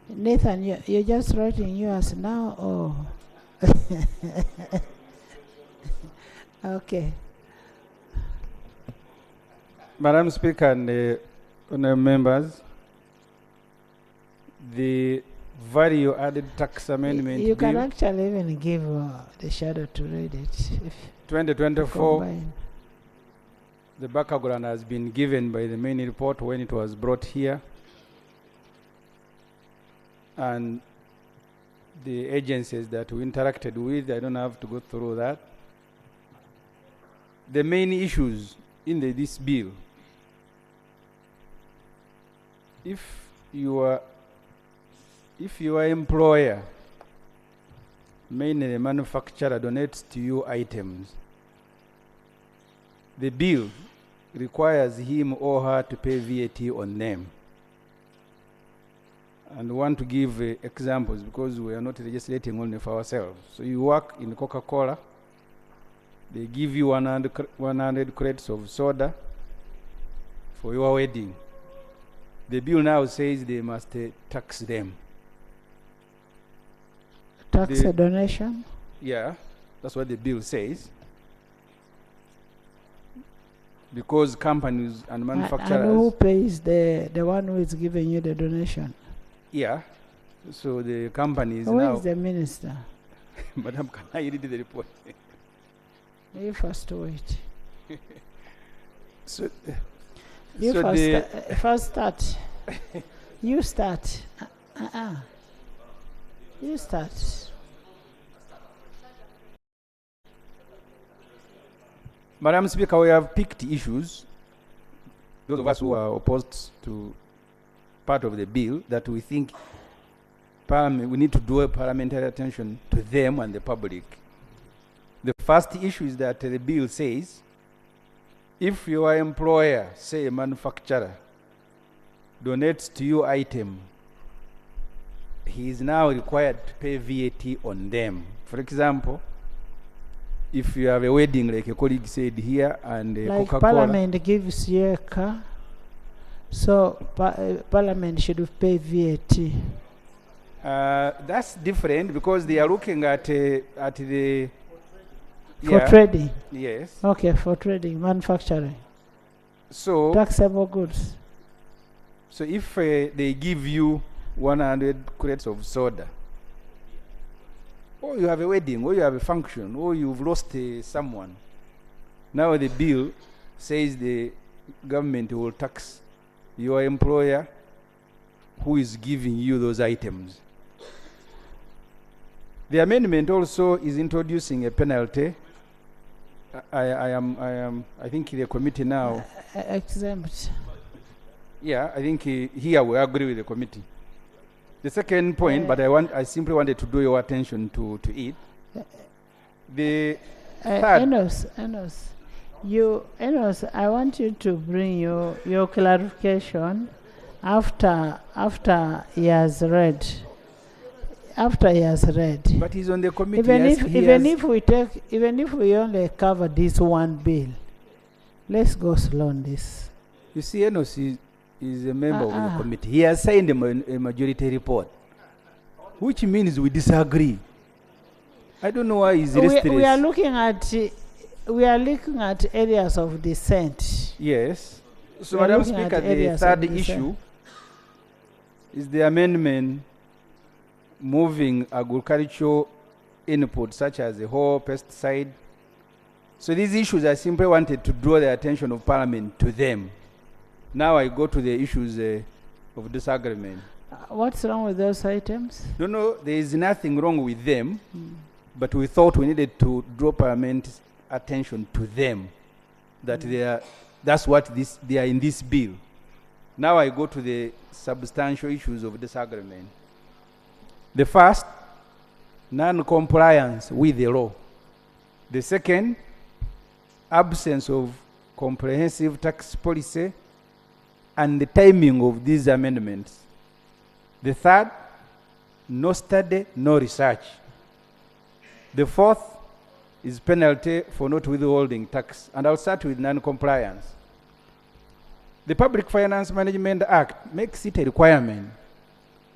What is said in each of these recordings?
Nathan, you're just writing yours now, or? Okay. Madam Speaker and honourable members, the value-added tax amendment You can bill actually even give the shadow to read it. If 2024, combine. the background has been given by the main report when it was brought here, and the agencies that we interacted with. I don't have to go through that. The main issues in this bill: if your employer, mainly the manufacturer, donates to you items, the bill requires him or her to pay VAT on them. And we want to give examples because we are not legislating only for ourselves. So you work in Coca-Cola, they give you 100 crates of soda for your wedding. The bill now says they must tax them. Tax a donation? Yeah, that's what the bill says. Because companies and manufacturers... And who pays the one who is giving you the donation? Yeah, so the companies now... Where is the minister? Madam, can I read the report? You first wait. So, you so first start. You start. You start. Madam Speaker, we have picked issues, those of us who are opposed to part of the bill, that we think we need to draw parliamentary attention to them and the public. The first issue is that the bill says, if your employer, say a manufacturer, donates to you item, he is now required to pay VAT on them. For example, if you have a wedding, like a colleague said here, and like Coca-Cola. Parliament gives you a car, so Parliament should pay VAT. That's different because they are looking at the... For trading? Yes. Okay, for trading, manufacturing. So... taxable goods. So if they give you 100 crates of soda, or you have a wedding, or you have a function, or you've lost someone, now the bill says the government will tax your employer who is giving you those items. The amendment also is introducing a penalty. I think the committee now... exempt. Yeah, I think here we agree with the committee. The second point, but I simply wanted to draw your attention to it. The third... Enos, I want you to bring your clarification after he has read. After he has read. But he's on the committee. Even if we only cover this one bill, let's go slow on this. You see, Enos is a member of the committee. He has signed a majority report, which means we disagree. I don't know why he's restless. We are looking at areas of dissent. Yes. So, Madam Speaker, the third issue is the amendment moving agricultural input such as the whole pesticide. So these issues, I simply wanted to draw the attention of Parliament to them. Now I go to the issues of disagreement. What's wrong with those items? No, there is nothing wrong with them, but we thought we needed to draw Parliament's attention to them, that that's what they are in this bill. Now I go to the substantial issues of disagreement. The first, non-compliance with the law. The second, absence of comprehensive tax policy and the timing of these amendments. The third, no study, no research. The fourth is penalty for not withholding tax. And I'll start with non-compliance. The Public Finance Management Act makes it a requirement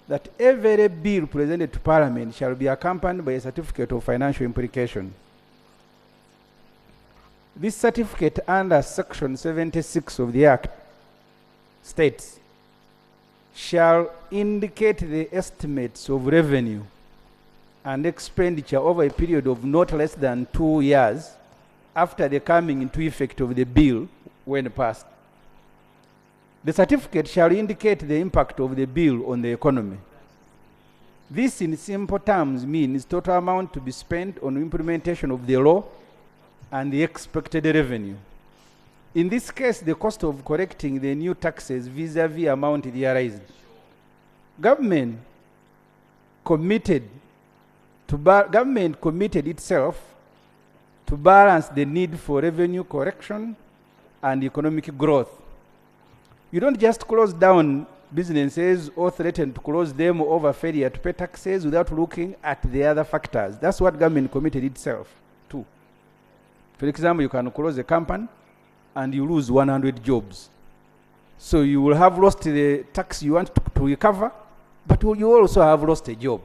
that every bill presented to Parliament shall be accompanied by a certificate of financial implication. This certificate under Section 76 of the Act states, shall indicate the estimates of revenue and expenditure over a period of not less than 2 years after the coming into effect of the bill when passed. The certificate shall indicate the impact of the bill on the economy. This, in simple terms, means total amount to be spent on implementation of the law and the expected revenue. In this case, the cost of collecting the new taxes vis-a-vis amount realized. Government committed itself to balance the need for revenue correction and economic growth. You don't just close down businesses or threaten to close them over failure to pay taxes without looking at the other factors. That's what government committed itself to. For example, you can close a company and you lose 100 jobs. So you will have lost the tax you want to recover, but you also have lost a job.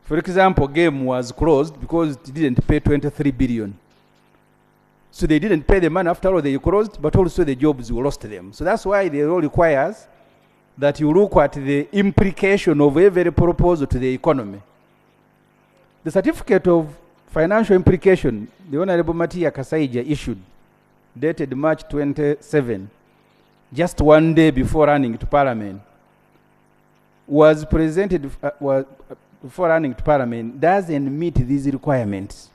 For example, game was closed because it didn't pay 23 billion. So they didn't pay the money after all they closed, but also the jobs you lost them. So that's why the law requires that you look at the implication of every proposal to the economy. The certificate of financial implication, the Honorable Matia Kasaija issued, dated March 27, just one day before running to Parliament, was presented before running to Parliament, doesn't meet these requirements.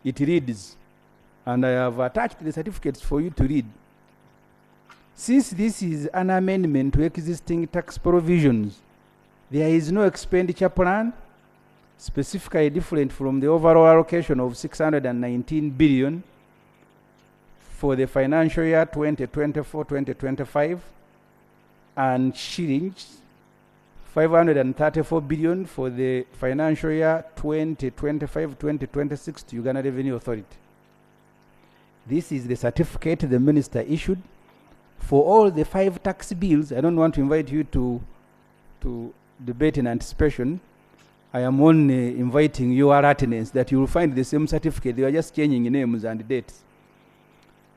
It reads, and I have attached the certificates for you to read. Since this is an amendment to existing tax provisions, there is no expenditure plan specifically different from the overall allocation of 619 billion for the financial year 2024-2025 and shillings 534 billion for the financial year 2025-2026 to Uganda Revenue Authority. This is the certificate the minister issued for all the 5 tax bills. I don't want to invite you to debate in anticipation. I am only inviting your attendance that you will find the same certificate. They are just changing names and dates.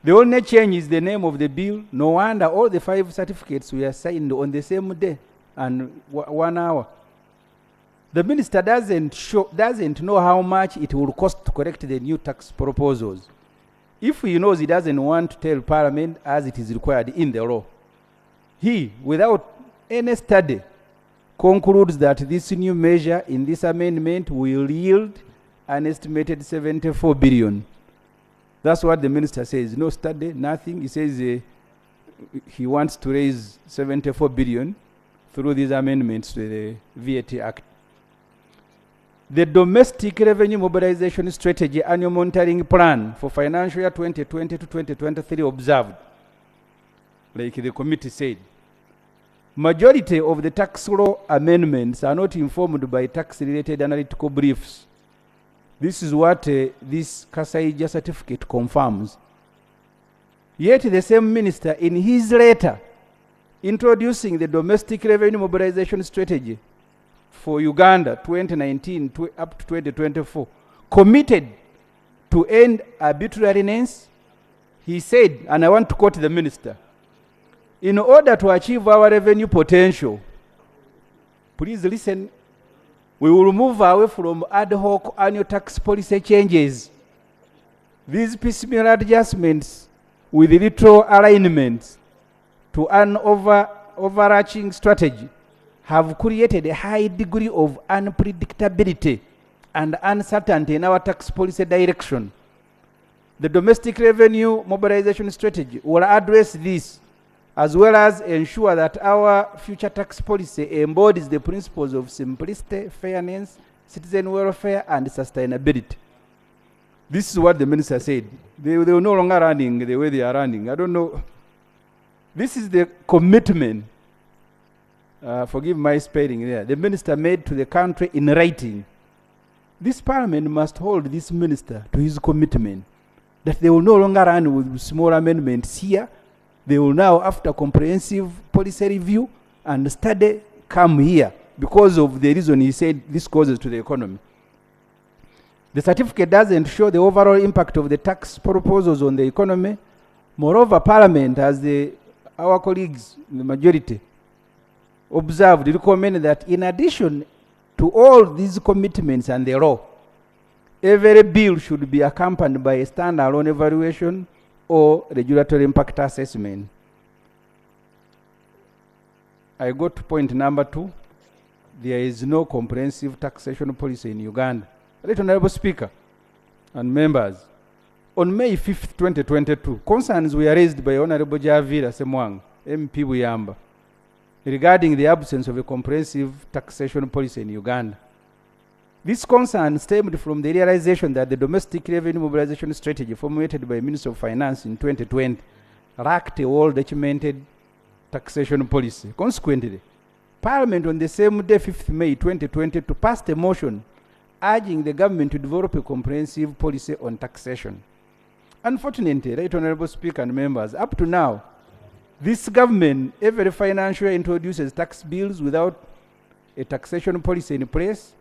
The only change is the name of the bill. No wonder all the 5 certificates were signed on the same day and 1 hour. The minister doesn't know how much it will cost to correct the new tax proposals. If he knows, he doesn't want to tell Parliament as it is required in the law. He, without any study, concludes that this new measure in this amendment will yield an estimated 74 billion. That's what the minister says. No study, nothing. He says he wants to raise 74 billion through these amendments to the VAT Act. The Domestic Revenue Mobilization Strategy Annual Monitoring Plan for financial year 2020 to 2023 observed, like the committee said, majority of the tax law amendments are not informed by tax-related analytical briefs. This is what this Kasaija certificate confirms. Yet the same minister, in his letter introducing the Domestic Revenue Mobilization Strategy for Uganda 2019 up to 2024, committed to end arbitrariness. He said, and I want to quote the minister, in order to achieve our revenue potential, please listen, we will move away from ad hoc annual tax policy changes. These piecemeal adjustments with little alignments to an overarching strategy have created a high degree of unpredictability and uncertainty in our tax policy direction. The Domestic Revenue Mobilization Strategy will address this, as well as ensure that our future tax policy embodies the principles of simplicity, fairness, citizen welfare, and sustainability. This is what the minister said. They were no longer running the way they are running. I don't know. This is the commitment, forgive my spelling there, the minister made to the country in writing. This Parliament must hold this minister to his commitment that they will no longer run with small amendments here. They will now, after comprehensive policy review and study come here because of the reason he said this causes to the economy. The certificate doesn't show the overall impact of the tax proposals on the economy. Moreover, Parliament, as our colleagues in the majority observed, recommended that in addition to all these commitments and the law, every bill should be accompanied by a standalone evaluation or regulatory impact assessment. I go to point number 2. There is no comprehensive taxation policy in Uganda. Right, Honorable Speaker and members, on May 5th, 2022, concerns were raised by Honorable Javira Ssemujju MP Buyamba regarding the absence of a comprehensive taxation policy in Uganda. This concern stemmed from the realization that the domestic revenue mobilization strategy formulated by the Minister of Finance in 2020 lacked a well-documented taxation policy. Consequently, Parliament on the same day, 5th May 2022, passed a motion urging the government to develop a comprehensive policy on taxation. Unfortunately, Right Honorable Speaker and members, up to now, this government every financial year introduces tax bills without a taxation policy in place.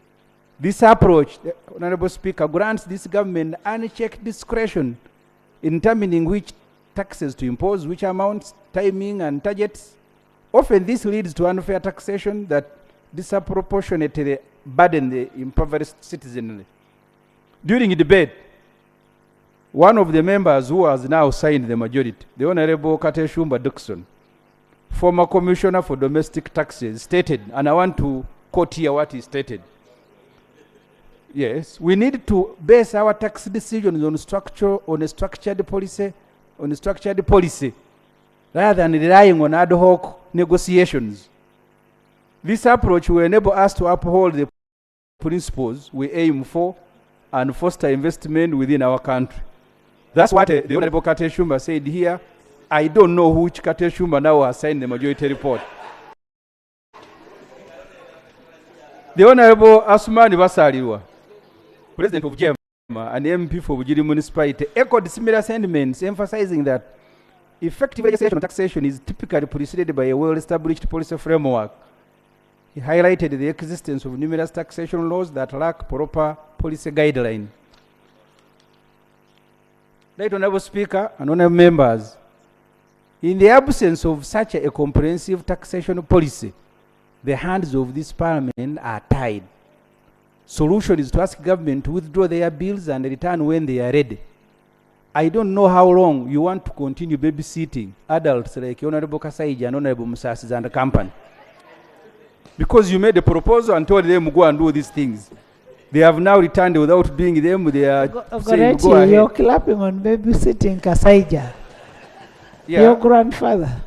This approach, Honorable Speaker, grants this government unchecked discretion in determining which taxes to impose, which amounts, timing, and targets. Often this leads to unfair taxation that disproportionately burden the impoverished citizenry. During the debate, one of the members who has now signed the majority, the Honorable Kateshumba Dixon, former Commissioner for Domestic Taxes, stated, and I want to quote here what he stated. Yes, we need to base our tax decisions on a structured policy, rather than relying on ad hoc negotiations. This approach will enable us to uphold the principles we aim for and foster investment within our country. That's what the Honorable Kateshumba said here. I don't know which Kateshumba now has signed the majority report. The Honorable Asumani Basalirwa, President of Jema and MP for Bugiri Municipality, echoed similar sentiments, emphasizing that effective legislation on taxation is typically preceded by a well-established policy framework. He highlighted the existence of numerous taxation laws that lack proper policy guidelines. Right Honorable Speaker and honorable members, in the absence of such a comprehensive taxation policy, the hands of this Parliament are tied. Solution is to ask government to withdraw their bills and return when they are ready. I don't know how long you want to continue babysitting adults like Honorable Kasaija and Honorable Musasi and the company. Because you made a proposal and told them go and do these things. They have now returned without doing them. They are saying go ahead. You're clapping on babysitting Kasaija. Yeah. Your grandfather.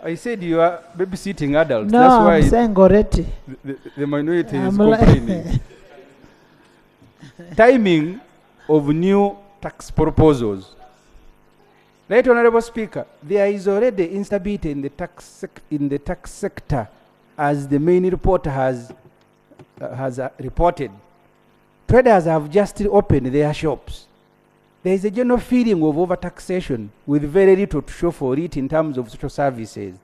I said you are babysitting adults. No, that's why I'm saying Goretti. the minority is complaining. Timing of new tax proposals. Right Honorable Speaker, there is already instability in the tax sector, as the main reporter has reported. Traders have just opened their shops. There is a general feeling of overtaxation with very little to show for it in terms of social services.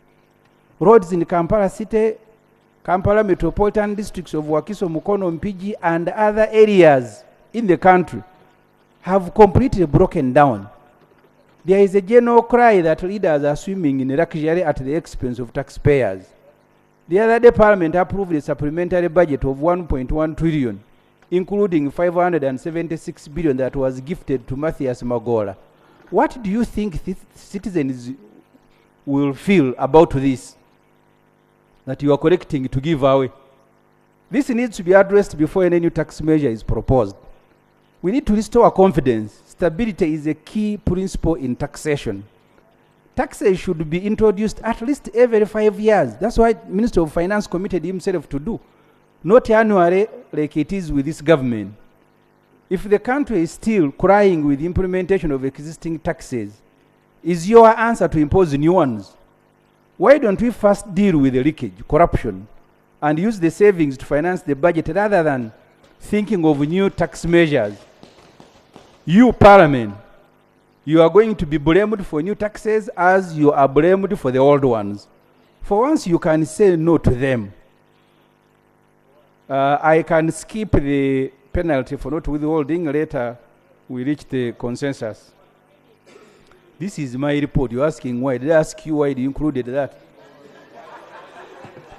Roads in Kampala City, Kampala metropolitan districts of Wakiso, Mukono, Mpigi, and other areas in the country have completely broken down. There is a general cry that leaders are swimming in luxury at the expense of taxpayers. The other day, Parliament approved a supplementary budget of 1.1 trillion, including 576 billion that was gifted to Matthias Magola. What do you think citizens will feel about this, that you are collecting to give away? This needs to be addressed before any new tax measure is proposed. We need to restore confidence. Stability is a key principle in taxation. Taxes should be introduced at least every 5 years. That's why Minister of Finance committed himself to do. Not annually like it is with this government. If the country is still crying with implementation of existing taxes, is your answer to impose new ones? Why don't we first deal with the leakage, corruption, and use the savings to finance the budget rather than thinking of new tax measures? You, Parliament, you are going to be blamed for new taxes as you are blamed for the old ones. For once, you can say no to them. I can skip the penalty for not withholding. Later, we reach the consensus. This is my report. You're asking why. Did I ask you why you included that?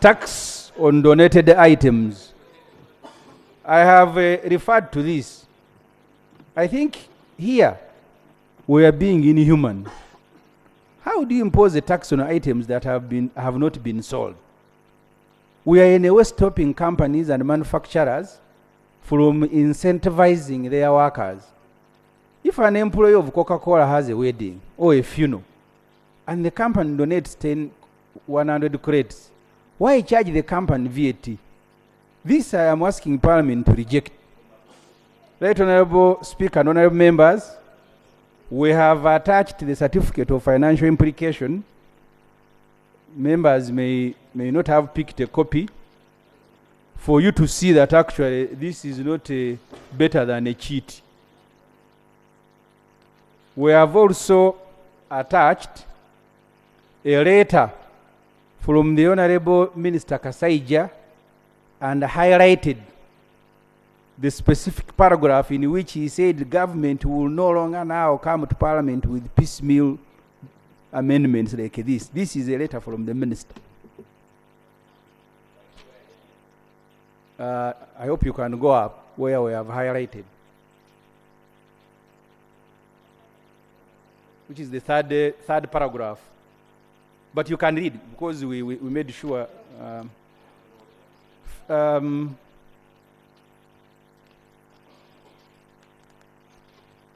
Tax on donated items. I have referred to this. I think here we are being inhuman. How do you impose a tax on items that have not been sold? We are in a way stopping companies and manufacturers from incentivizing their workers. If an employee of Coca-Cola has a wedding or a funeral, and the company donates 100 crates, why charge the company VAT? This I am asking Parliament to reject. Right, Honourable Speaker and Honourable Members, we have attached the certificate of financial implication. Members may not have picked a copy for you to see that actually this is not better than a cheat. We have also attached a letter from the Honourable Minister Kasaija and highlighted the specific paragraph in which he said the government will no longer now come to Parliament with piecemeal amendments like this. This is a letter from the Minister. I hope you can go up where we have highlighted, which is the third paragraph. But you can read, because we made sure.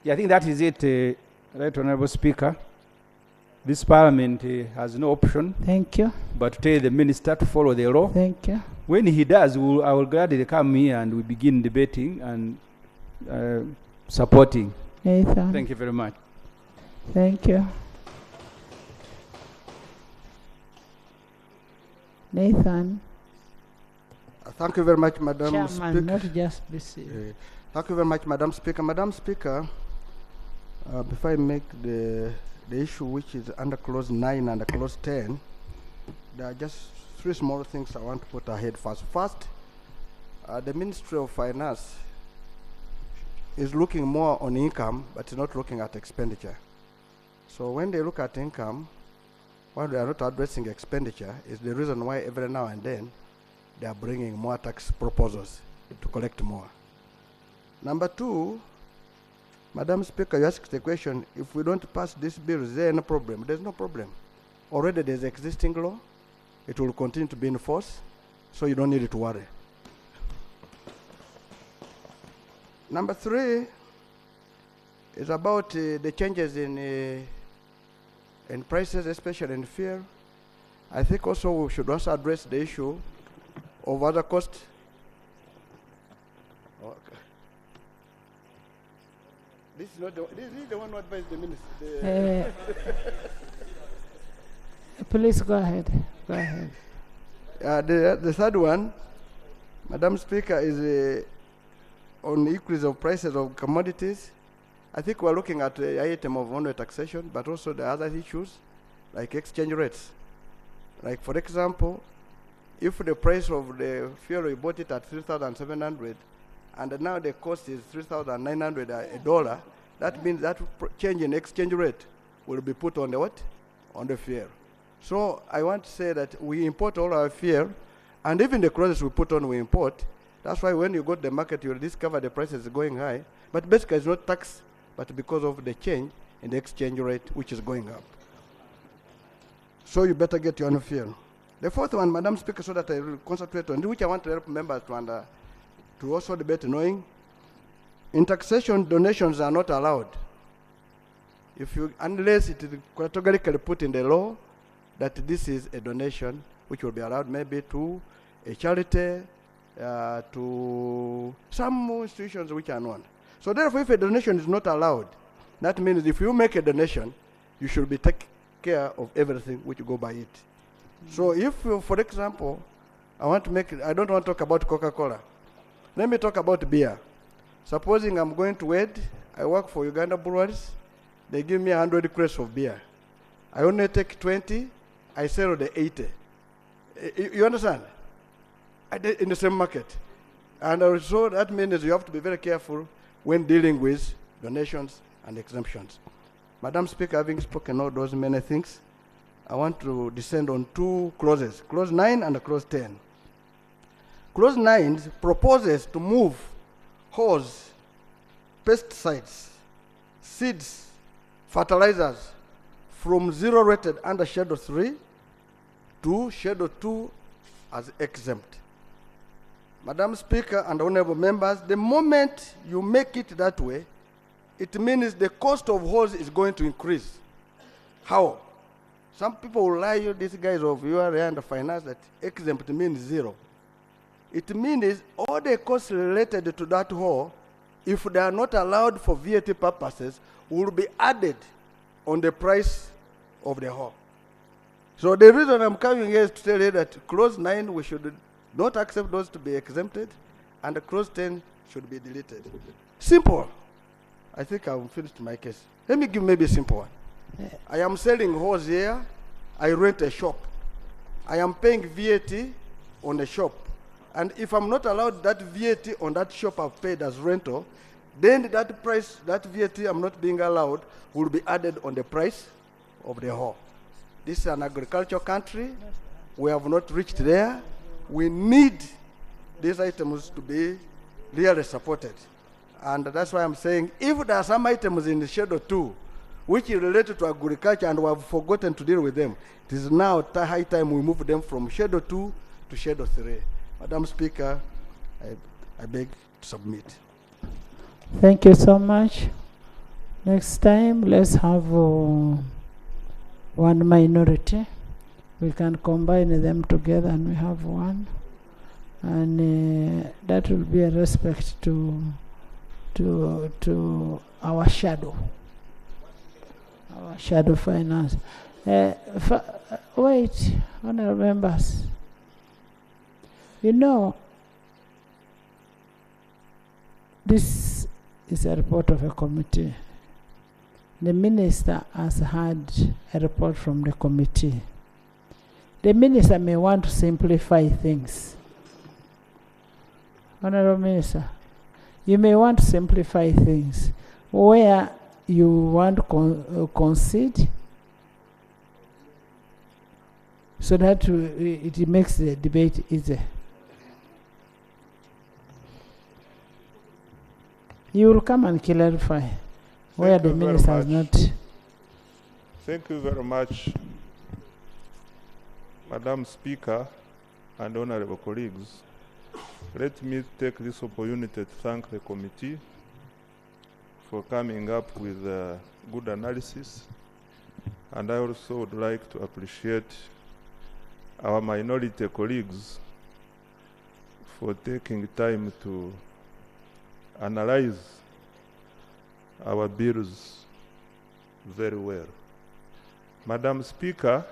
Yeah, I think that is it, Right Honourable Speaker. This Parliament has no option. Thank you. But to tell the Minister to follow the law. Thank you. When he does, I will gladly come here and we begin debating and supporting. Nathan. Thank you very much. Thank you. Nathan. Thank you very much, Madam Chairman, Speaker. not just BC. Thank you very much, Madam Speaker. Madam Speaker, before I make the issue which is under clause 9 and clause 10, there are just 3 small things I want to put ahead first. First, the Ministry of Finance is looking more on income, but not looking at expenditure. So when they look at income, why they are not addressing expenditure is the reason why every now and then they are bringing more tax proposals to collect more. Number 2, Madam Speaker, you asked the question, if we don't pass this bill, is there any problem? There's no problem. Already there's existing law. It will continue to be in force, so you don't need to worry. Number 3 is about the changes in prices, especially in fuel. I think also we should also address the issue of other costs. Okay. This is not the one who advised the minister. Please go ahead. Go ahead. The third one, Madam Speaker, is on the increase of prices of commodities. I think we're looking at the item of only taxation, but also the other issues like exchange rates. Like, for example, if the price of the fuel, we bought it at 3,700, and now the cost is 3,900 a dollar, that means that change in exchange rate will be put on the what? On the fuel. So I want to say that we import all our fuel, and even the clothes we put on, we import. That's why when you go to the market, you'll discover the prices going high. But basically, it's not tax, but because of the change in the exchange rate, which is going up. So you better get your own fuel. The fourth one, Madam Speaker, so that I will concentrate on, which I want to help members to also debate, knowing in taxation, donations are not allowed. Unless it is categorically put in the law that this is a donation, which will be allowed maybe to a charity, to some institutions which are known. So therefore, if a donation is not allowed, that means if you make a donation, you should be taking care of everything which go by it. So if, for example, I don't want to talk about Coca-Cola. Let me talk about beer. Supposing I'm going to wed, I work for Uganda Breweries, they give me 100 crates of beer. I only take 20, I sell the 80. You understand? In the same market. And also that means you have to be very careful when dealing with donations and exemptions. Madam Speaker, having spoken all those many things, I want to descend on two clauses, Clause 9 and Clause 10. Clause 9 proposes to move hose, pesticides, seeds, fertilizers from zero rated under Schedule 3 to Schedule 2 as exempt. Madam Speaker and honorable members, the moment you make it that way, it means the cost of hose is going to increase. How? Some people will lie you, these guys of URA and finance, that exempt means zero. It means all the costs related to that hole, if they are not allowed for VAT purposes, will be added on the price of the hole. So the reason I'm coming here is to tell you that Clause 9, we should not accept those to be exempted, and the Clause 10 should be deleted. Simple. I think I've finished my case. Let me give maybe a simple one. I am selling hose here. I rent a shop. I am paying VAT on the shop. And if I'm not allowed that VAT on that shop I've paid as rental, then that price, that VAT I'm not being allowed, will be added on the price of the hole. This is an agricultural country. We have not reached there. We need these items to be really supported. And that's why I'm saying, if there are some items in the Schedule 2 which is related to agriculture and we have forgotten to deal with them, it is now high time we move them from Schedule 2 to Schedule 3. Madam Speaker, I beg to submit. Thank you so much. Next time, let's have one minority. We can combine them together and we have one. And that will be a respect to our shadow finance. Wait, honorable members. You know, this is a report of a committee. The minister has had a report from the committee. The minister may want to simplify things. Honorable Minister, you may want to simplify things where you want to concede so that it makes the debate easier. You will come and clarify where the minister has not. Thank you very much, Madam Speaker and honorable colleagues. Let me take this opportunity to thank the committee for coming up with good analysis. And I also would like to appreciate our minority colleagues for taking time to analyze our bills very well. Madam Speaker,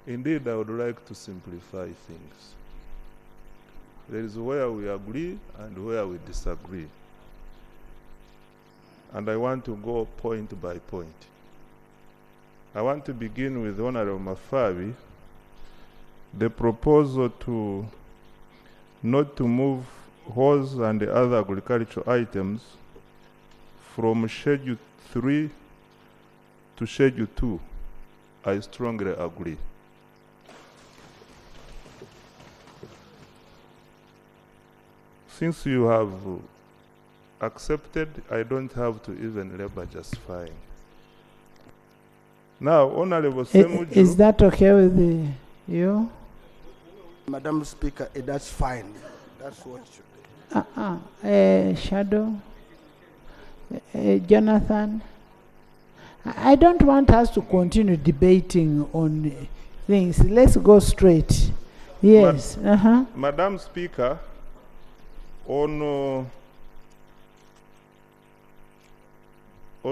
indeed I would like to simplify things. There is where we agree and where we disagree. And I want to go point by point. I want to begin with Honorable Mafabi, the proposal to not to move hose and the other agricultural items from Schedule 3 to Schedule 2. I strongly agree. Since you have accepted, I don't have to even labor justifying. Now, Honorable Ssemujju. Is that okay with you? Madam Speaker, that's fine. That's what it should be. Shadow, Jonathan. I don't want us to continue debating on things. Let's go straight. Yes. Madam Speaker, on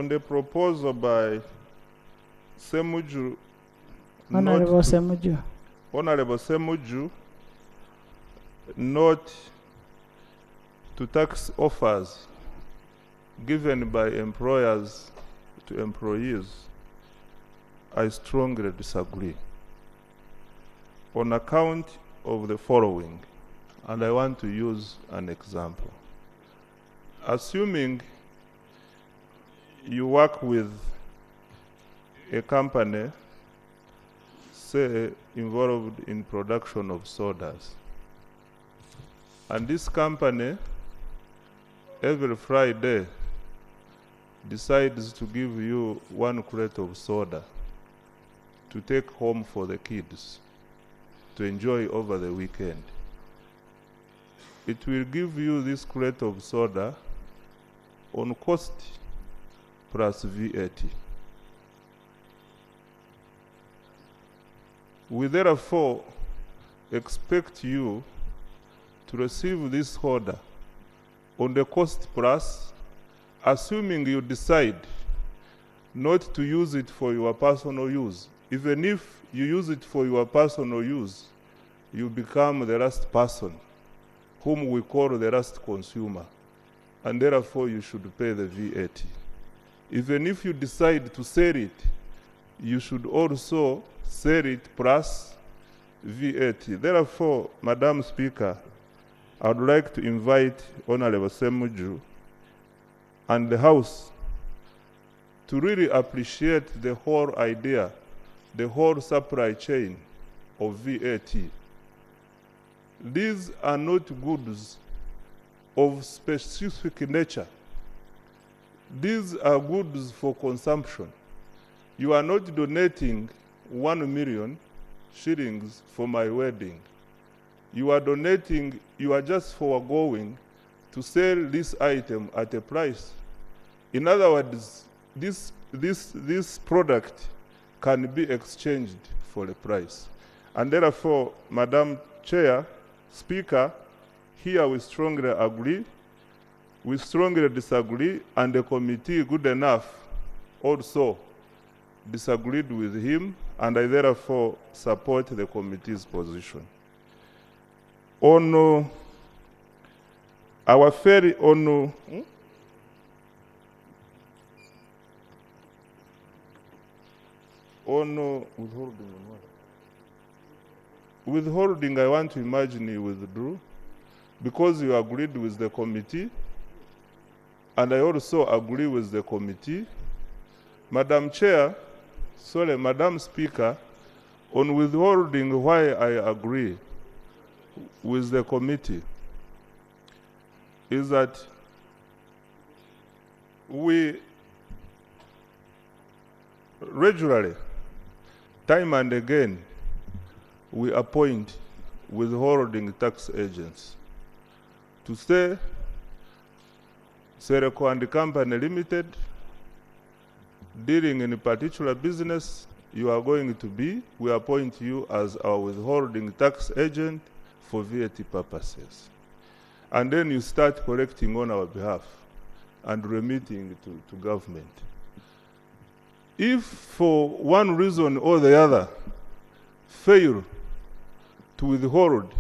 the proposal by Ssemujju, Honorable Ssemujju. Honorable Ssemujju, not to tax offers given by employers to employees, I strongly disagree. on account of the following, and I want to use an example. Assuming you work with a company, say, involved in production of sodas, and this company every Friday decides to give you 1 crate of soda to take home for the kids to enjoy over the weekend. It will give you this crate of soda on cost plus VAT. We therefore expect you to receive this order on the cost plus, assuming you decide not to use it for your personal use. Even if you use it for your personal use, you become the last person, whom we call the last consumer, and therefore you should pay the VAT. Even if you decide to sell it, you should also sell it plus VAT. Therefore, Madam Speaker, I would like to invite Honorable Ssemujju and the House to really appreciate the whole idea, the whole supply chain of VAT. These are not goods of specific nature. These are goods for consumption. You are not donating 1 million shillings for my wedding. You are donating, you are just foregoing to sell this item at a price. In other words, this product can be exchanged for a price. And therefore, Madam Chair, Speaker, here we strongly agree, we strongly disagree, and the committee, good enough, also disagreed with him, and I therefore support the committee's position. On our ferry, on withholding, withholding, I want to imagine you withdrew because you agreed with the committee, and I also agree with the committee. Madam Chair, sorry, Madam Speaker, on withholding, why I agree with the committee is that we regularly, time and again, we appoint withholding tax agents to say, Serco and Company Limited, dealing in a particular business, you are going to be, we appoint you as our withholding tax agent for VAT purposes. And then you start collecting on our behalf and remitting to government. If for one reason or the other fail to withhold,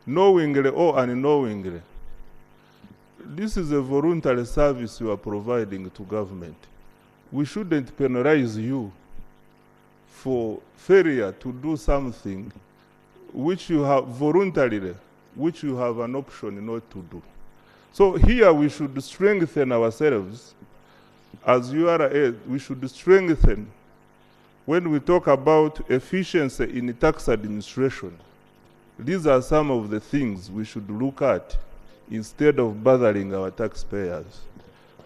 knowingly or unknowingly, this is a voluntary service you are providing to government. We shouldn't penalize you for failure to do something which you have voluntarily, which you have an option not to do. So here we should strengthen ourselves. As URA, we should strengthen when we talk about efficiency in tax administration. These are some of the things we should look at instead of bothering our taxpayers.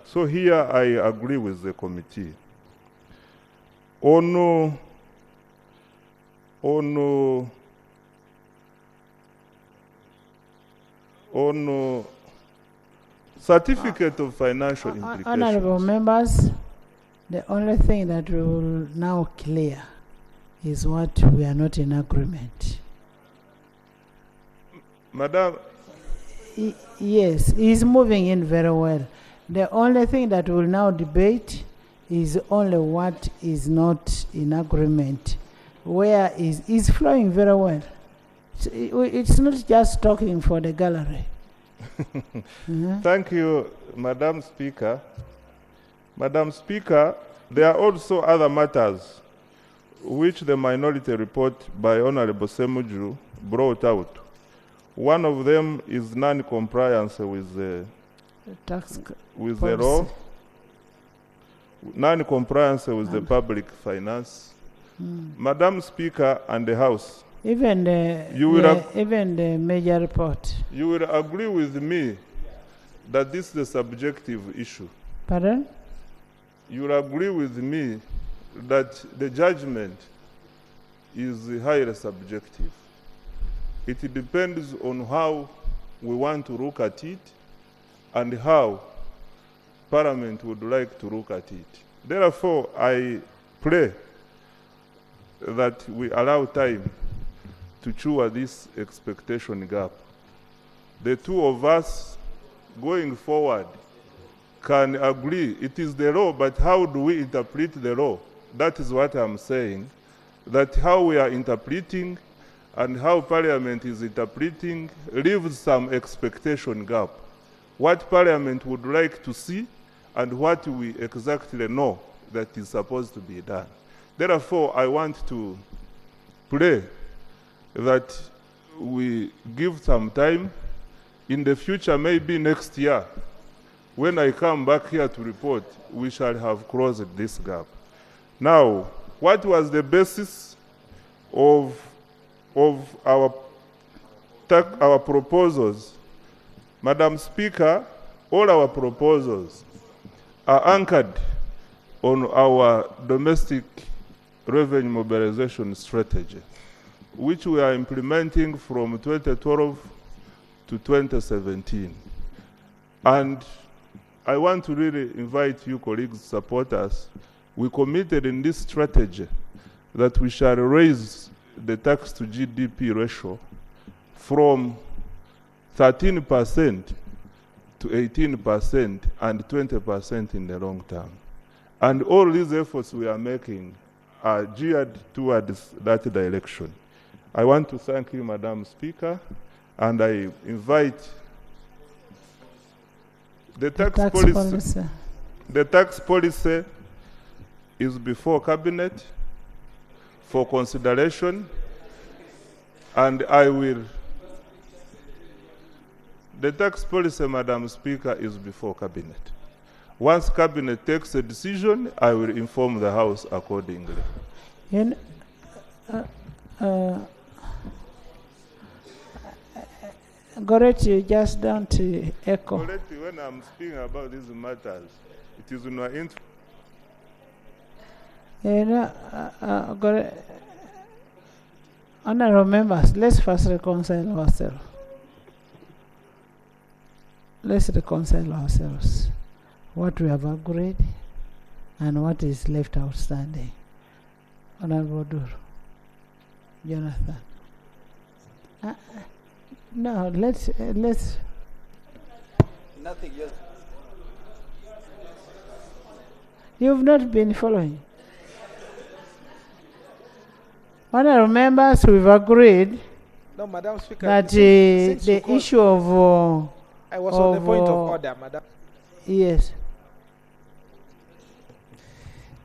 So here I agree with the committee. On certificate of financial implications. Honorable members, the only thing that we will now clear is what we are not in agreement. Madam. Yes, he's moving in very well. The only thing that we'll now debate is only what is not in agreement, where is flowing very well. It's not just talking for the gallery. Thank you, Madam Speaker. Madam Speaker, there are also other matters which the minority report by Honorable Ssemujju brought out. One of them is non-compliance with the Tax with policy. the law, non-compliance with the public finance. Madam Speaker and the House, Even even the major report. you will agree with me that this is a subjective issue. Pardon? You will agree with me that the judgment is highly subjective. It depends on how we want to look at it and how Parliament would like to look at it. Therefore, I pray that we allow time to chew this expectation gap. The two of us going forward can agree it is the law, but how do we interpret the law? That is what I'm saying, that how we are interpreting and how Parliament is interpreting leaves some expectation gap. What Parliament would like to see and what we exactly know that is supposed to be done. Therefore, I want to pray that we give some time in the future, maybe next year, when I come back here to report, we shall have closed this gap. Now, what was the basis of our proposals? Madam Speaker, all our proposals are anchored on our domestic revenue mobilization strategy, which we are implementing from 2012 to 2017. And I want to really invite you colleagues, supporters. We committed in this strategy that we shall raise the tax to GDP ratio from 13% to 18% and 20% in the long term. And all these efforts we are making are geared towards that direction. I want to thank you, Madam Speaker, and I invite the tax policy. The tax policy is before Cabinet for consideration, and I will. The tax policy, Madam Speaker, is before Cabinet. Once Cabinet takes a decision, I will inform the House accordingly. Goretti, you just don't echo. Goretti, when I'm speaking about these matters, it is in my interest. Honorable members, let's first reconcile ourselves. Let's reconcile ourselves. What we have agreed and what is left outstanding. Honorable Dur, Jonathan. No, let's. Nothing, just. You've not been following. Honorable members, we've agreed No, Madam Speaker, that since you the called- issue of I was on the point of of, order, Madam. yes,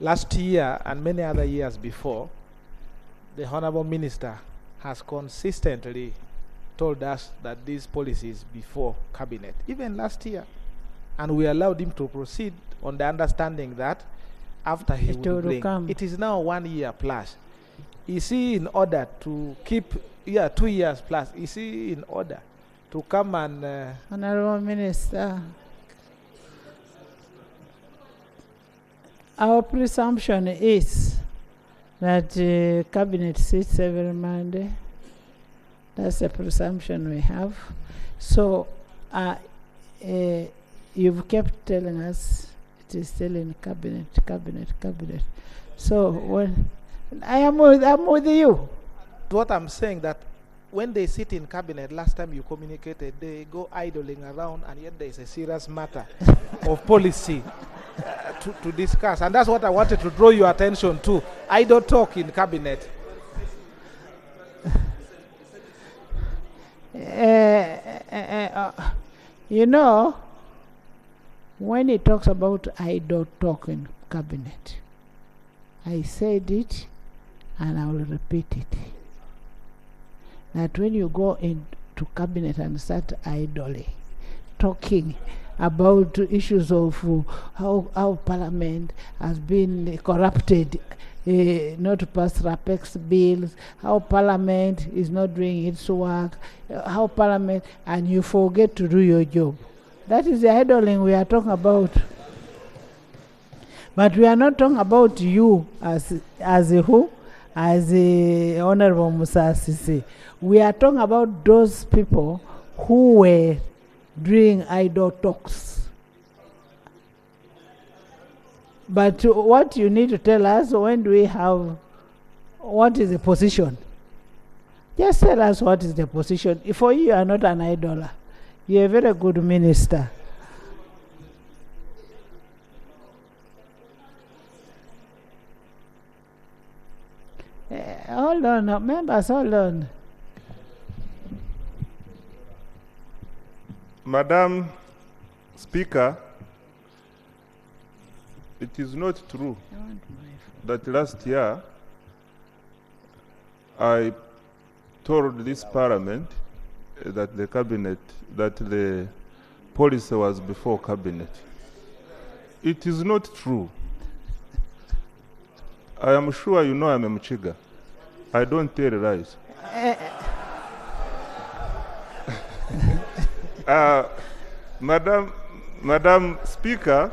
Last year and many other years before, the Honorable Minister has consistently told us that these policies before Cabinet, even last year, and we allowed him to proceed on the understanding that after he It would will bring. come. It is now 1 year plus. Is he in order to keep, 2 years plus, is he in order to come and Honorable Minister, our presumption is that Cabinet sits every Monday. That's the presumption we have. So you've kept telling us it is still in Cabinet. So when I'm with you. what I'm saying, that when they sit in Cabinet, last time you communicated, they go idling around, and yet there is a serious matter of policy to discuss. And that's what I wanted to draw your attention to. Idle talk in Cabinet. You know, when he talks about idle talk in Cabinet, I said it and I will repeat it, that when you go into cabinet and start idly talking about issues of how Parliament has been corrupted, not to pass RAPEX bills, how Parliament is not doing its work, how Parliament, and you forget to do your job. That is the idling we are talking about. But we are not talking about you as who? As the Honorable Musasi. We are talking about those people who were doing idle talks. But what you need to tell us, when do we have, what is the position? Just tell us what is the position. For you are not an idler. You are a very good minister. Hold on, members, hold on. Madam Speaker, it is not true that last year I told this Parliament that the cabinet, that the policy was before cabinet. It is not true. I am sure you know I'm a Mchiga. I don't tell lies. Madam Speaker,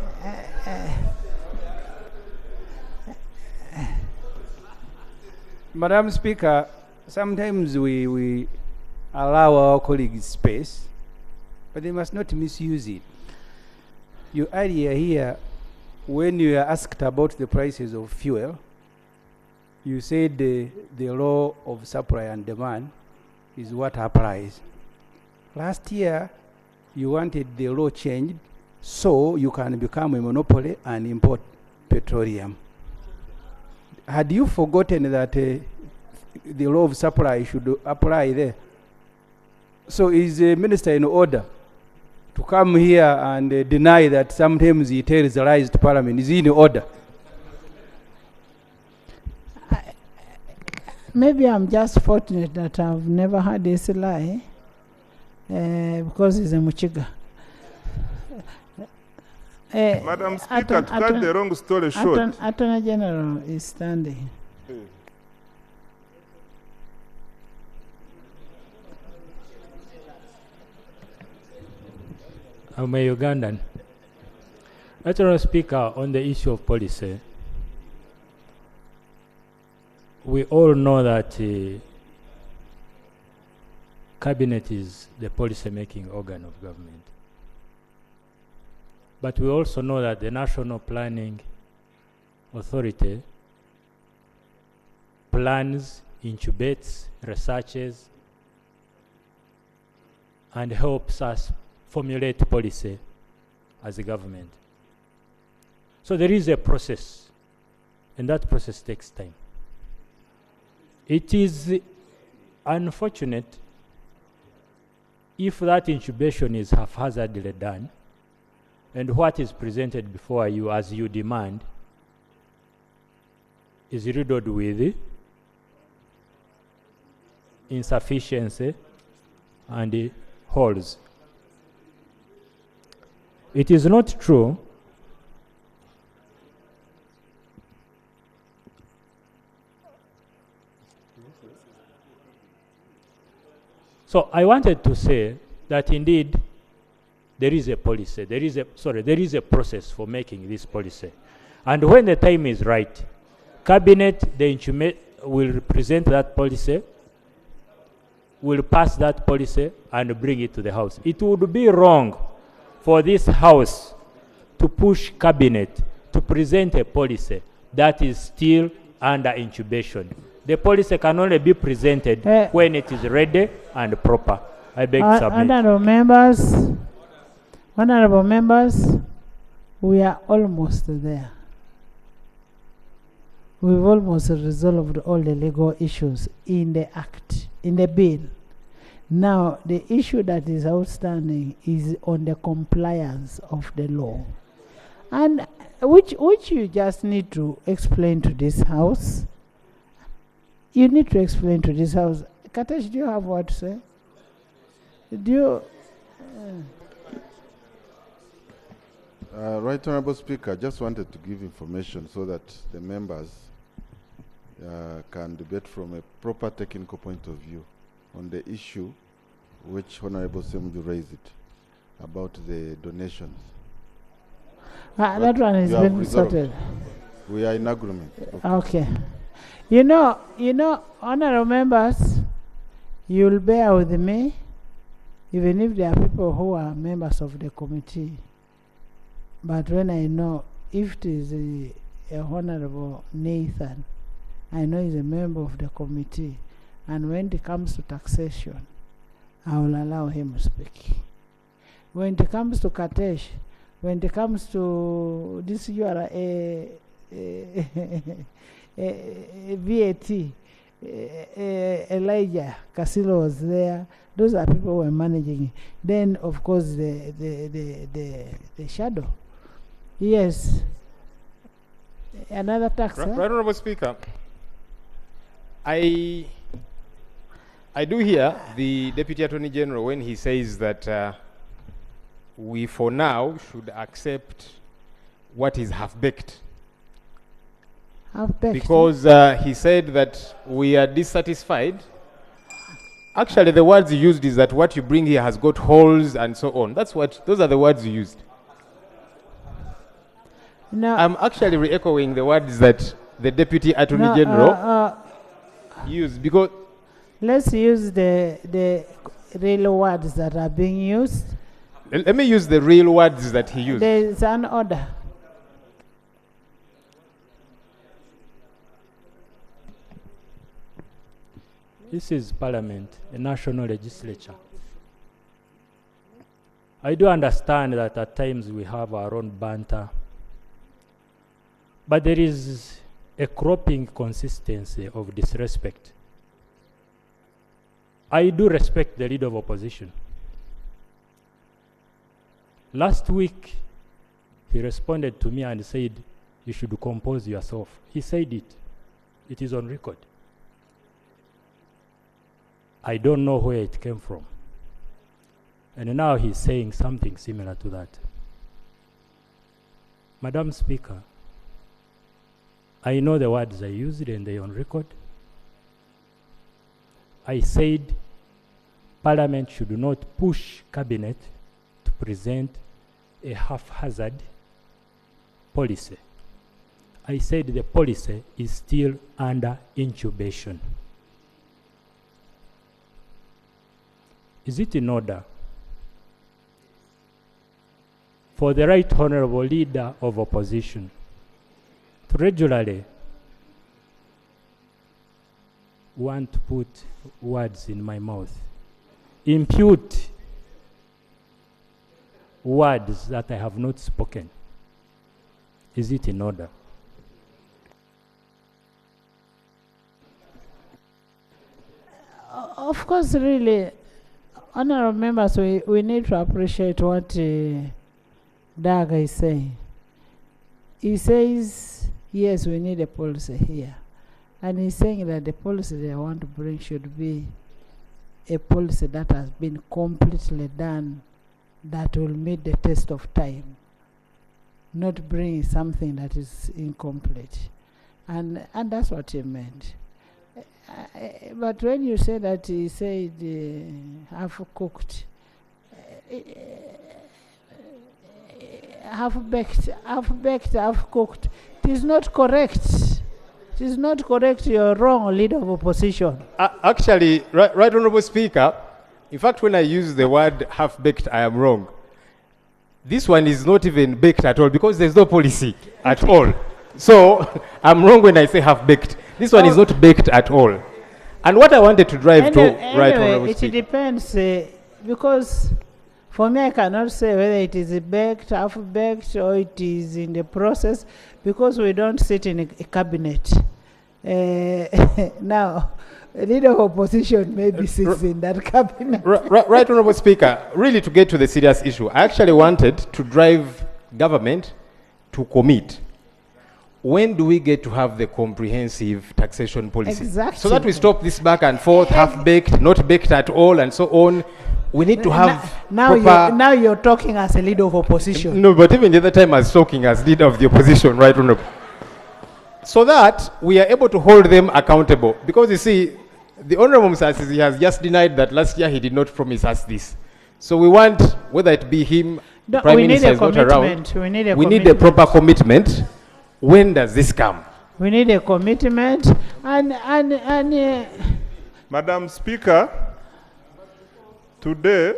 Madam Speaker, sometimes we allow our colleagues space, but they must not misuse it. You earlier here, when you are asked about the prices of fuel, you said the law of supply and demand is what applies. Last year, you wanted the law changed so you can become a monopoly and import petroleum. Had you forgotten that the law of supply should apply there? So is the minister in order to come here and deny that sometimes he tells lies to Parliament? Is he in order? Maybe I'm just fortunate that I've never had this lie, because he's a Muchiga. Madam Speaker, to cut the wrong story short. Attorney General is standing. I'm a Ugandan. Natural Speaker, on the issue of policy, we all know that Cabinet is the policy-making organ of government. But we also know that the National Planning Authority plans, incubates, researches, and helps us formulate policy as a government. So there is a process, and that process takes time. It is unfortunate if that incubation is haphazardly done, and what is presented before you as you demand is riddled with insufficiency and holes. It is not true So I wanted to say that indeed there is a policy, there is a process for making this policy. And when the time is right, Cabinet, will present that policy, will pass that policy and bring it to the House. It would be wrong for this House to push Cabinet to present a policy that is still under incubation. The policy can only be presented when it is ready and proper. I beg to submit. Honorable members, we are almost there. We've almost resolved all the legal issues in the Act, in the bill. Now, the issue that is outstanding is on the compliance of the law, and which you just need to explain to this House You need to explain to this house. Katesh, do you have what to say? Do you... Right Honourable Speaker, just wanted to give information so that the members can debate from a proper technical point of view on the issue which Honourable Ssemujju raised it, about the donations. that one has you have been resolved. sorted. We are in agreement. Okay. You know, honourable members, you'll bear with me, even if there are people who are members of the committee. But when I know, if it is a Honourable Nathan, I know he's a member of the committee, and when it comes to taxation, I will allow him to speak. When it comes to Katesh, when it comes to this, you are a VAT, Elijah Casilo was there. Those are people who are managing it. Then, of course, the shadow. Yes. Another tax. Right, Honourable Speaker, I do hear the Deputy Attorney General when he says that we, for now, should accept what is half-baked. Half-baked. Because he said that we are dissatisfied. Actually, the words he used is that what you bring here has got holes and so on. Those are the words he used. No. I'm actually re-echoing the words that the Deputy Attorney General used, because let's use the real words that are being used. let me use the real words that he used. There is an order. This is Parliament, a national legislature. I do understand that at times we have our own banter, but there is a cropping consistency of disrespect. I do respect the leader of opposition. Last week, he responded to me and said, you should compose yourself. He said it. It is on record. I don't know where it came from. And now he's saying something similar to that. Madam Speaker, I know the words I used and they are on record. I said Parliament should not push Cabinet to present a haphazard policy. I said the policy is still under incubation. Is it in order for the Right Honourable Leader of Opposition to regularly want to put words in my mouth, impute words that I have not spoken? Is it in order? Of course, really, honourable members, we need to appreciate what Daga is saying. He says, yes, we need a policy here. And he's saying that the policy they want to bring should be a policy that has been completely done, that will meet the test of time, not bring something that is incomplete. And that's what he meant. But when you say that he said half-cooked, half-baked, half-cooked, it is not correct. It is not correct. You're wrong, Leader of Opposition. Actually, right Honourable Speaker, in fact, when I use the word half-baked, I am wrong. This one is not even baked at all because there's no policy at all. So I'm wrong when I say half-baked. This one is not baked at all. And what I wanted to drive to, right Honourable it Speaker. depends, because for me, I cannot say whether it is baked, half-baked, or it is in the process, because we don't sit in a cabinet. Now, the Leader of Opposition maybe sits in that cabinet. Right Honourable Speaker, really to get to the serious issue, I actually wanted to drive government to commit. when do we get to have the comprehensive taxation policy? Exactly. So that we stop this back and forth, half-baked, not baked at all, and so on. We need to have now you're talking as a leader of opposition. No, but even the other time I was talking as leader of the opposition, right, Honorable? So that we are able to hold them accountable. Because you see, the Honorable Musasi, he has just denied that last year he did not promise us this. So we want, whether it be him, the Prime Minister is not around, we need a proper commitment. When does this come? We need a commitment Madam Speaker, today,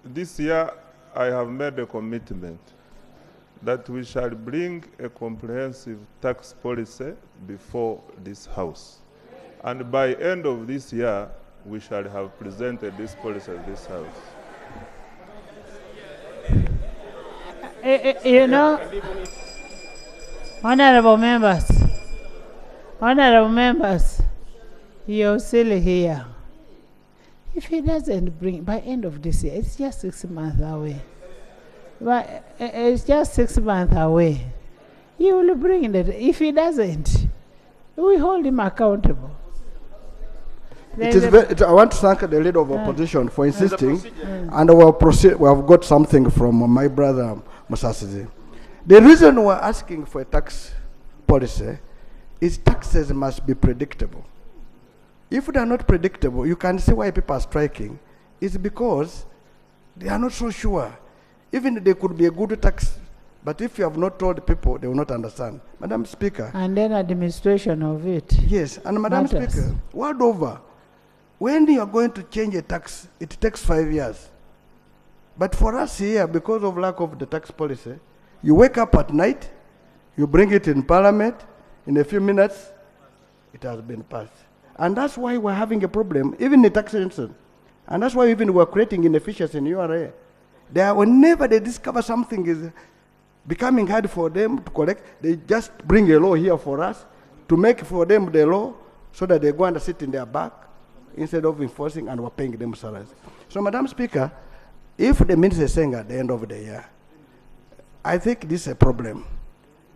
this year, I have made a commitment that we shall bring a comprehensive tax policy before this House. And by end of this year, we shall have presented this policy to this House. You know, honorable members, you're still here. If he doesn't bring, by end of this year, it's just 6 months away. But it's just 6 months away. He will bring it. If he doesn't, we hold him accountable. I want to thank the leader of opposition for insisting, and we have got something from my brother Musasi. The reason we're asking for a tax policy is taxes must be predictable. If they are not predictable, you can see why people are striking. It's because they are not so sure. Even they could be a good tax, but if you have not told people, they will not understand. Madam Speaker. And then administration of it. Yes, and Madam Speaker, world over, when you are going to change a tax, it takes 5 years. But for us here, because of lack of the tax policy, you wake up at night, you bring it in Parliament, in a few minutes, it has been passed. And that's why we're having a problem, even in taxation. And that's why even we're creating inefficiency in URA. Whenever they discover something is becoming hard for them to collect, they just bring a law here for us to make for them the law so that they go and sit in their back instead of enforcing, and we're paying them salaries. So, Madam Speaker, if the minister is saying at the end of the year, I think this is a problem.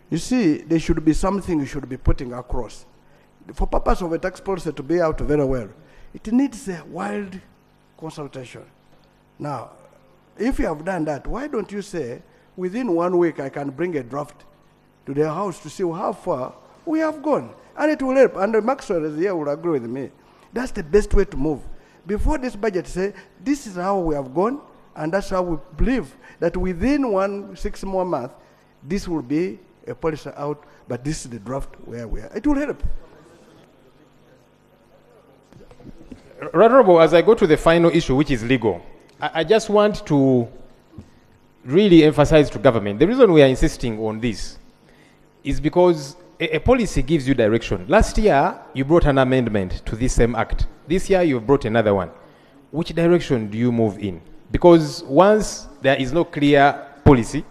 You see, there should be something you should be putting across. For purpose of a tax policy to be out very well, it needs a wide consultation. Now, if you have done that, why don't you say, within 1 week, I can bring a draft to the House to see how far we have gone. And it will help. And Maxwell is here will agree with me. That's the best way to move. Before this budget say, this is how we have gone, and that's how we believe that within 6 more months, this will be a policy out, but this is the draft where we are. It will help. Honorable, as I go to the final issue, which is legal, I just want to really emphasize to government, the reason we are insisting on this is because a policy gives you direction. Last year, you brought an amendment to this same act. This year, you've brought another one. Which direction do you move in? Because once there is no clear policy,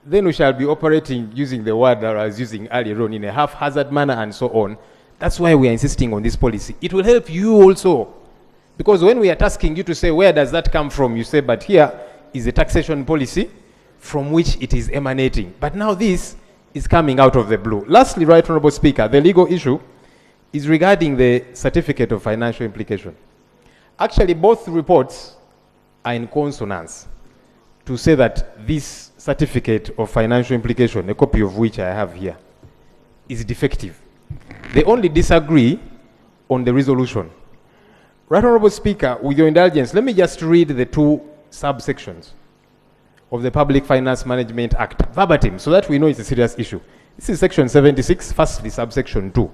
then we shall be operating using the word that I was using earlier on in a haphazard manner and so on. That's why we are insisting on this policy. It will help you also. Because when we are tasking you to say, where does that come from? You say, but here is a taxation policy from which it is emanating. But now this is coming out of the blue. Lastly, Right Honorable Speaker, the legal issue is regarding the certificate of financial implication. Actually, both reports are in consonance to say that this certificate of financial implication, a copy of which I have here, is defective. They only disagree on the resolution. Right Honorable Speaker, with your indulgence, let me just read the 2 subsections of the Public Finance Management Act, verbatim, so that we know it's a serious issue. This is section 76, firstly, subsection 2.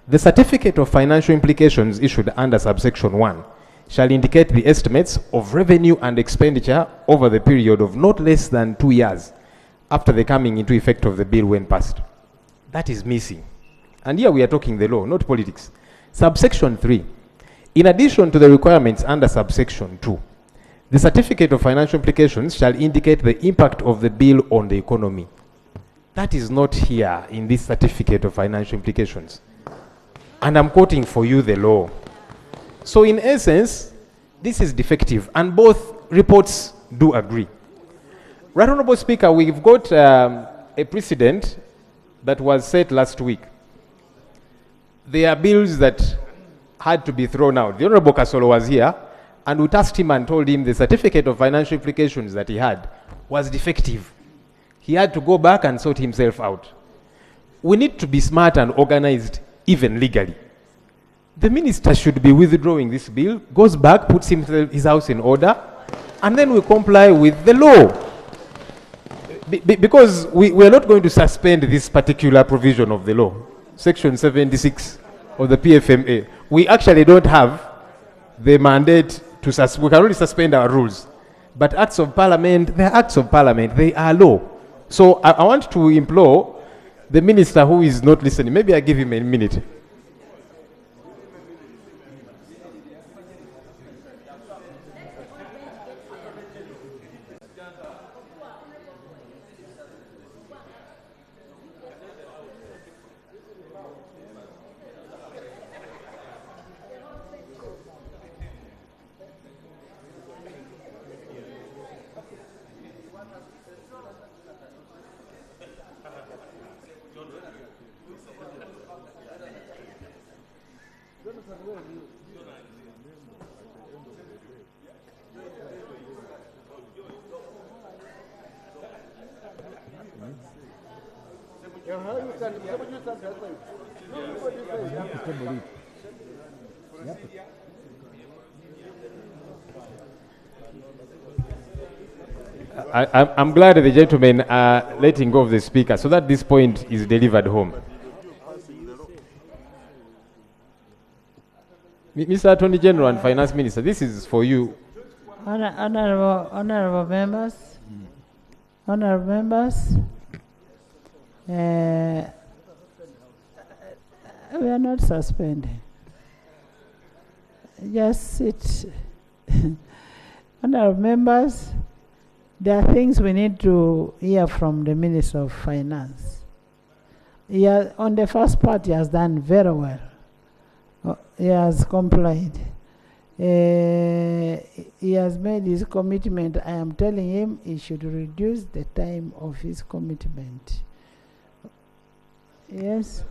The certificate of financial implications issued under subsection 1 shall indicate the estimates of revenue and expenditure over the period of not less than 2 years after the coming into effect of the bill when passed. That is missing. And here we are talking the law, not politics. Subsection 3. In addition to the requirements under subsection 2, the certificate of financial implications shall indicate the impact of the bill on the economy. That is not here in this certificate of financial implications. And I'm quoting for you the law. So in essence, this is defective, and both reports do agree. Right Honorable Speaker, we've got a precedent that was set last week, there are bills that had to be thrown out. The Honorable Kasolo was here, and we tasked him and told him the certificate of financial implications that he had was defective. He had to go back and sort himself out. We need to be smart and organized, even legally. The minister should be withdrawing this bill, goes back, puts his house in order, and then we comply with the law. Because we are not going to suspend this particular provision of the law, Section 76 of the PFMA. We actually don't have the mandate to suspend. We can only suspend our rules. But acts of parliament, they are acts of parliament, they are law. So I want to implore the minister who is not listening, maybe I give him a minute. I'm glad the gentlemen are letting go of the speaker so that this point is delivered home. Mr. Attorney General and Finance Minister, this is for you. Honorable members, we are not suspending. Just sit. Honorable members, there are things we need to hear from the Minister of Finance. On the first part, he has done very well. He has complied. He has made his commitment. I am telling him he should reduce the time of his commitment. Yes?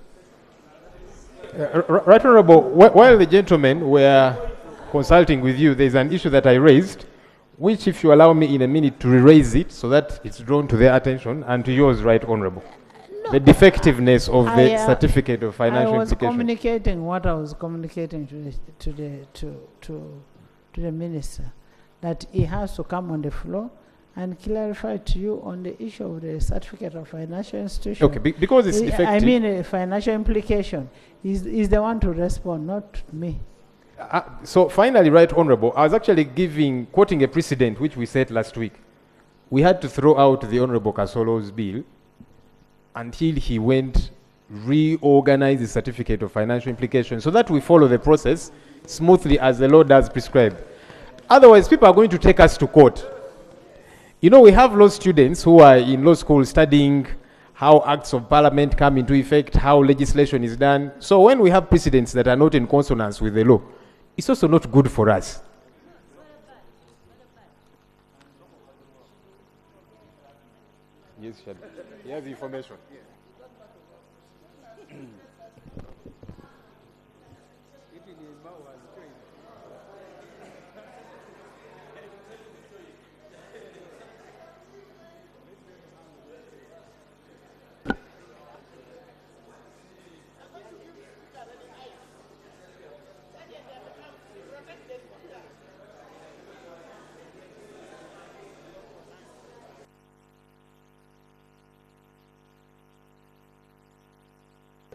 Right Honorable, while the gentlemen were consulting with you, there's an issue that I raised, which if you allow me in a minute to re-raise it so that it's drawn to their attention and to yours, Right Honorable. No. The defectiveness of the certificate of financial implication. I was communicating what I was communicating to the minister, that he has to come on the floor and clarify to you on the issue of the certificate of financial institution. Okay, because it's defective. I mean, financial implication. He's the one to respond, not me. So finally, Right Honorable, I was actually quoting a precedent which we set last week. We had to throw out the Honorable Kasolo's bill until he went reorganize the certificate of financial implication so that we follow the process smoothly as the law does prescribe. Otherwise, people are going to take us to court. You know, we have law students who are in law school studying how acts of parliament come into effect, how legislation is done. So when we have precedents that are not in consonance with the law, it's also not good for us. Yes, he has information.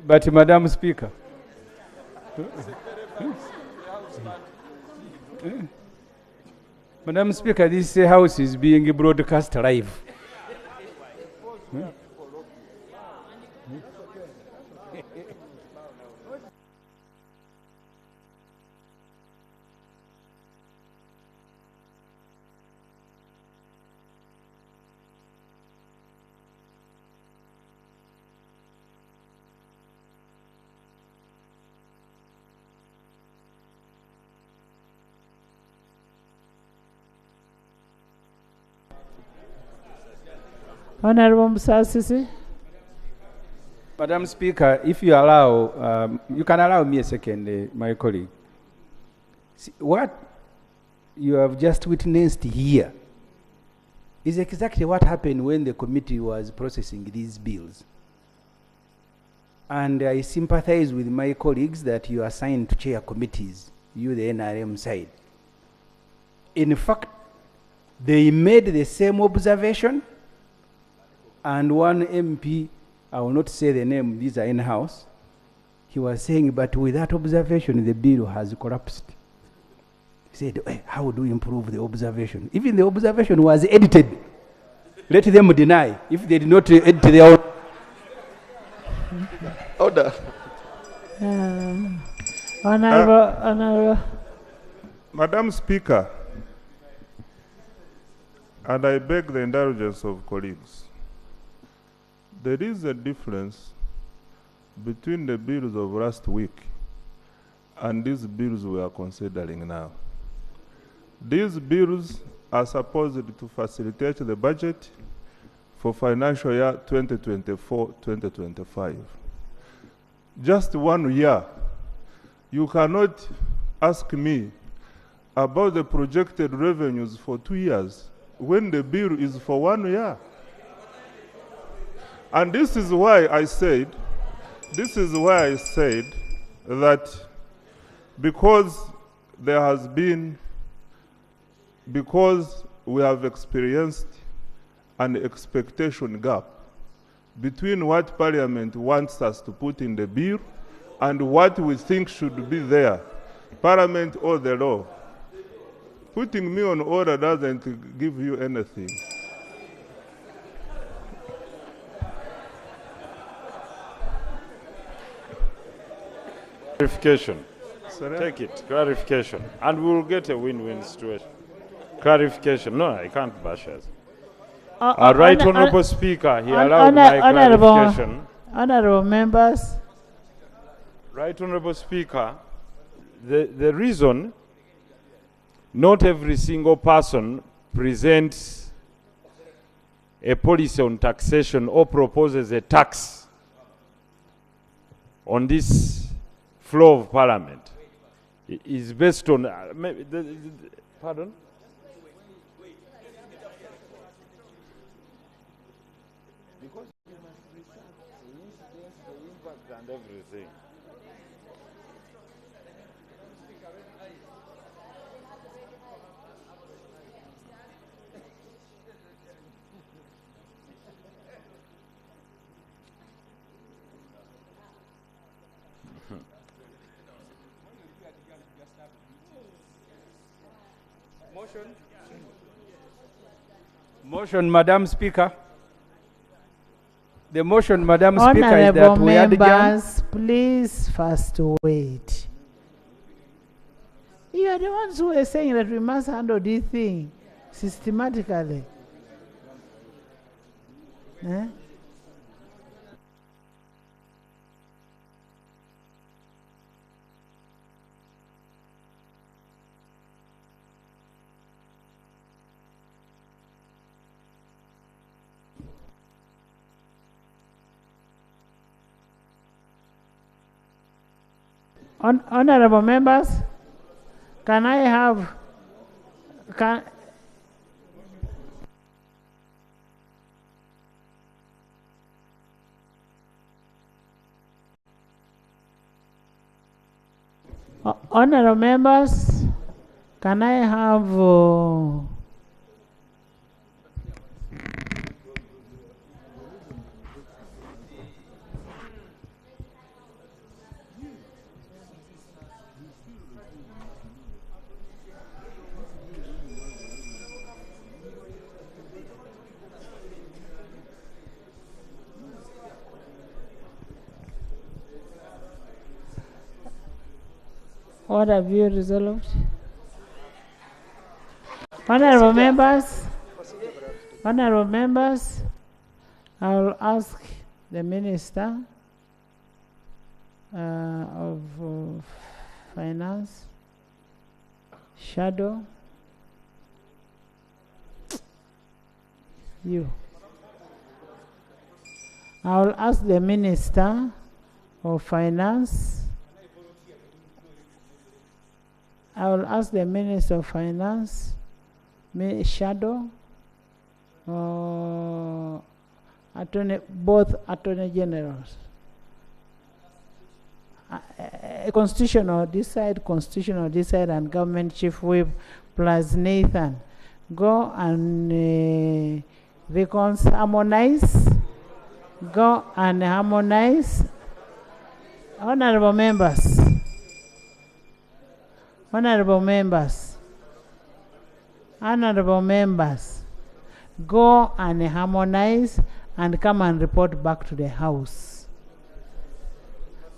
But Madam Speaker, Madam Speaker, this house is being broadcast live. Honorable Musasisi. Madam Speaker, if you allow, you can allow me a second, my colleague. See, what you have just witnessed here is exactly what happened when the committee was processing these bills. And I sympathize with my colleagues that you are assigned to chair committees, you the NRM side. In fact, they made the same observation, and one MP, I will not say the name, these are in-house, he was saying, but with that observation, the bill has collapsed. He said, hey, how do we improve the observation? Even the observation was edited. Let them deny if they did not edit their own. Order. Honorable. Madam Speaker, and I beg the indulgence of colleagues, there is a difference between the bills of last week and these bills we are considering now. These bills are supposed to facilitate the budget for financial year 2024-2025. Just 1 year. You cannot ask me about the projected revenues for 2 years when the bill is for 1 year. And this is why I said that because we have experienced an expectation gap between what Parliament wants us to put in the bill and what we think should be there, Parliament or the law. Putting me on order doesn't give you anything. Clarification. Sorry? Take it. Clarification. And we will get a win-win situation. Clarification. No, I can't bash us. Right Honourable Speaker, he allowed my clarification. Honourable members. Right Honourable Speaker, the reason not every single person presents a policy on taxation or proposes a tax on this floor of Parliament is based on pardon? Because you must research the incidence, the impact, and everything. Motion, Madam Speaker. The motion, Madam Speaker, is that Honourable we adjourn. members, please first wait. You are the ones who are saying that we must handle this thing systematically. Eh? Honourable members, can I have honourable members, can I have what have you resolved? Honourable members, I will ask the Minister of Finance, Shadow, you. I will ask the Minister of Finance. I will ask the Minister of Finance, Shadow, both Attorney Generals. Constitutional this side, and Government Chief Whip plus Nathan. Go and harmonize. Go and harmonize. Honorable members. Honorable members. Honorable members. Go and harmonize and come and report back to the House.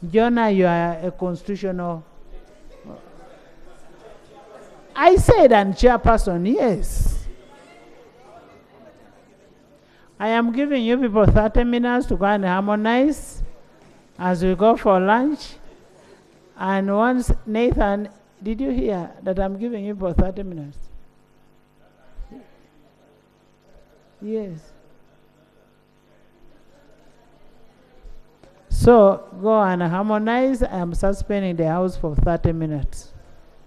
Jonah, you are a constitutional. I said, and chairperson, yes. I am giving you people 30 minutes to go and harmonize as we go for lunch. And once, Nathan, did you hear that I'm giving you for 30 minutes? Yes. So go and harmonize. I am suspending the House for 30 minutes.